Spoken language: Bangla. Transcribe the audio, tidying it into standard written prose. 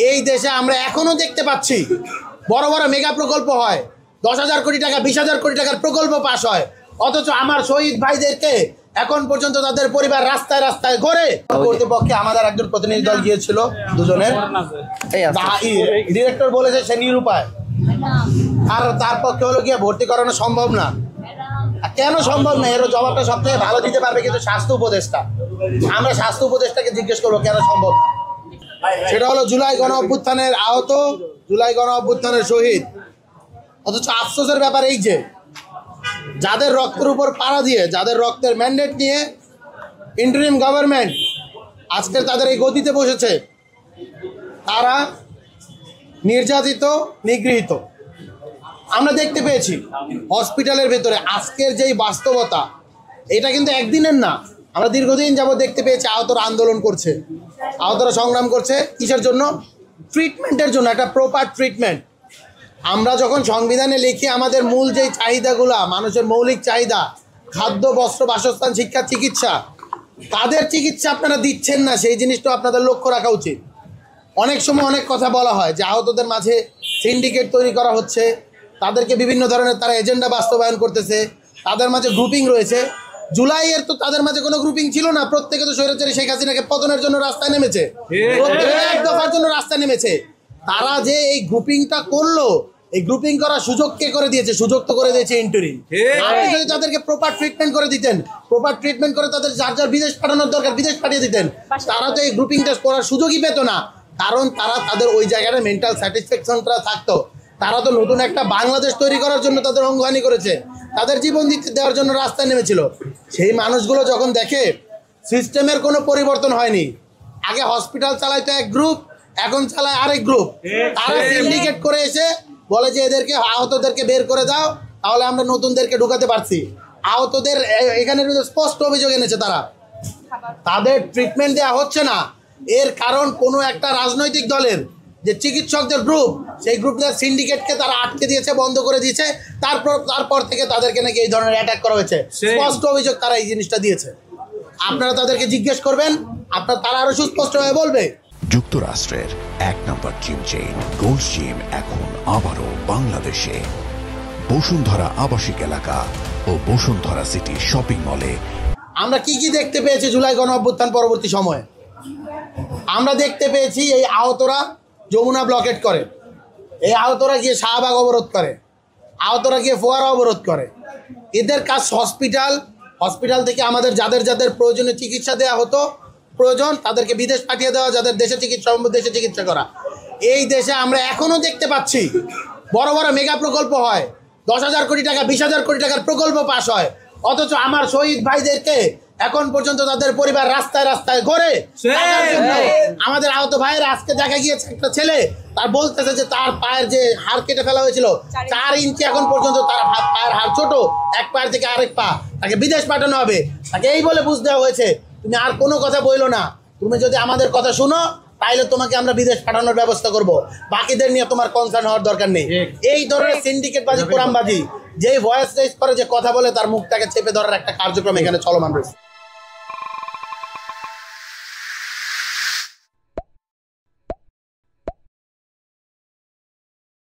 এই দেশে আমরা এখনো দেখতে পাচ্ছি বড় বড় মেগা প্রকল্প হয়, 10,000 কোটি টাকা 20,000 কোটি টাকার প্রকল্প পাস হয়, অথচ আমার শহীদ ভাইদেরকে এখন পর্যন্ত তাদের পরিবার রাস্তায় রাস্তায় ঘোরে। কর্তৃপক্ষে আমাদের একজন প্রতিনিধি দল গিয়েছিল, দুজনের ডিরেক্টর বলেছে সে নিরুপায়, আর তার পক্ষে হলো গিয়ে ভর্তি করানো সম্ভব না। কেন সম্ভব না এর জবাবটা সবথেকে ভালো দিতে পারবে কিন্তু স্বাস্থ্য উপদেষ্টা। আমরা স্বাস্থ্য উপদেষ্টাকে জিজ্ঞেস করবো কেন সম্ভব। সেটা হলো জুলাই গণ অভ্যুত্থানের আহত, জুলাই গণ অভ্যুত্থানের শহীদ। অথচ আফসোসের ব্যাপার এই যে যাদের রক্তের উপর পাড়া দিয়ে, যাদের রক্তের ম্যান্ডেট নিয়ে ইন্টারিম গভর্নমেন্ট আজকে তাদের এই গদিতে বসেছে, তারা নির্যাতিত, নিগৃহীত। আমরা দেখতে পেয়েছি হসপিটালের ভেতরে আজকের যেই বাস্তবতা, এটা কিন্তু একদিনের না। আমরা দীর্ঘদিন যাবত দেখতে পেয়েছি আহতরা আন্দোলন করছে, আহতরা সংগ্রাম করছে কিসের জন্য? ট্রিটমেন্টের জন্য, একটা প্রপার ট্রিটমেন্ট। আমরা যখন সংবিধানে লিখি আমাদের মূল যেই চাহিদাগুলা, মানুষের মৌলিক চাহিদা, খাদ্য, বস্ত্র, বাসস্থান, শিক্ষা, চিকিৎসা, তাদের চিকিৎসা আপনারা দিচ্ছেন না, সেই জিনিসটা আপনাদের লক্ষ্য রাখা উচিত। অনেক সময় অনেক কথা বলা হয় যে আহতদের মাঝে সিন্ডিকেট তৈরি করা হচ্ছে, তাদেরকে বিভিন্ন ধরনের তারা এজেন্ডা বাস্তবায়ন করতেছে, তাদের মাঝে গ্রুপিং রয়েছে। জুলাইয়ের তো তাদের মাঝে কোনো গ্রুপিং ছিল না, প্রত্যেকে তো স্বৈরাচারী শেখ হাসিনাকে পতনের জন্য রাস্তায় নেমেছে, প্রত্যেকে এক দফার জন্য রাস্তায় নেমেছে। তারা যে এই গ্রুপিংটা করলো, এই গ্রুপিং করার সুযোগ কে করে দিয়েছে? সুযোগ তো করে দিয়েছে ইন্টারিম। আপনি যদি তাদেরকে প্রপার ট্রিটমেন্ট করে দিতেন, প্রপার ট্রিটমেন্ট করে তাদের যার যার বিদেশ পাঠানোর দরকার বিদেশ পাঠিয়ে দিতেন, তারা তো এই গ্রুপিংটা করার সুযোগই পেত না। কারণ তারা তাদের ওই জায়গাটা মেন্টাল স্যাটিসফ্যাকশনটা থাকতো। তারা তো নতুন একটা বাংলাদেশ তৈরি করার জন্য তাদের অঙ্গহানি করেছে, তাদের জীবন দিতে দেওয়ার জন্য রাস্তায় নেমেছিল। সেই মানুষগুলো যখন দেখে সিস্টেমের কোনো পরিবর্তন হয়নি, আগে হসপিটাল চালাইতো এক গ্রুপ, এখন চালায় আরেক গ্রুপ, তারা সিন্ডিকেট করে এসে বলে যে এদেরকে আহতদেরকে বের করে দাও, তাহলে আমরা নতুনদেরকে ঢুকাতে পারছি। আহতদের এখানে স্পষ্ট অভিযোগ এনেছে তারা, তাদের ট্রিটমেন্ট দেওয়া হচ্ছে না। এর কারণ কোনো একটা রাজনৈতিক দলের যে চিকিৎসকদের গ্রুপ, সেই গ্রুপদের সিন্ডিকেটকে তারা আটকে দিয়েছে, বন্ধ করে দিয়েছে। তারপর থেকে তাদেরকে নাকি এই ধরনের অ্যাটাক করা হয়েছে, স্পষ্ট অভিযোগ তারা এই জিনিসটা দিয়েছে। আপনারা তাদেরকে জিজ্ঞেস করবেন, তারা আরো সুস্পষ্টভাবে বলবে। যুক্তরাষ্ট্রের 1 নম্বর জিম চেইন গোল্ড জিম এখন আবারও বাংলাদেশে। বসুন্ধরা আবাসিক এলাকা ও বসুন্ধরা সিটি শপিং মলে। আমরা কি কি দেখতে পেয়েছি জুলাই গণ অভ্যুত্থান পরবর্তী সময়ে? আমরা দেখতে পেয়েছি এই আহতরা যমুনা ব্লকেট করে, এই আহতরা গিয়ে শাহবাগ অবরোধ করে, আহতরা গিয়ে ফোয়ারা অবরোধ করে। এদের কাজ হসপিটাল থেকে আমাদের যাদের যাদের প্রয়োজনীয় চিকিৎসা দেওয়া হতো, প্রয়োজন তাদেরকে বিদেশ পাঠিয়ে দেওয়া, যাদের দেশে চিকিৎসা দেশে চিকিৎসা করা। এই দেশে আমরা এখনো দেখতে পাচ্ছি বড় বড় মেগা প্রকল্প হয়, 10,000 কোটি টাকা 20,000 কোটি টাকার প্রকল্প পাস হয়, অথচ আমার শহীদ ভাইদেরকে এখন পর্যন্ত তাদের পরিবার রাস্তায় রাস্তায় ঘোরে। আমাদের আহত ভাইয়ের আজকে দেখা গিয়েছে একটা ছেলে তার বলতেছে যে তার পায়ের যে হাড় কেটে ফেলা হয়েছিল 4 ইঞ্চি, এখন পর্যন্ত তার পায়ের হাড় ছোট, এক পায়ের থেকে আরেক পা, তাকে বিদেশ পাঠানো হবে। তাকে এই বলে বুঝ দেওয়া হয়েছে তুমি আর কোনো কথা বইলো না, তুমি যদি আমাদের কথা শুনো তাইলে তোমাকে আমরা বিদেশ পাঠানোর ব্যবস্থা করব, বাকিদের নিয়ে তোমার কনসার্ন হওয়ার দরকার নেই। এই ধরনের সিন্ডিকেটবাজি, কোরআনবাজি, যেই ভয়েস রেজ করে, যে কথা বলে তার মুখটাকে চেপে ধরার একটা কার্যক্রম এখানে চলমান রয়েছে।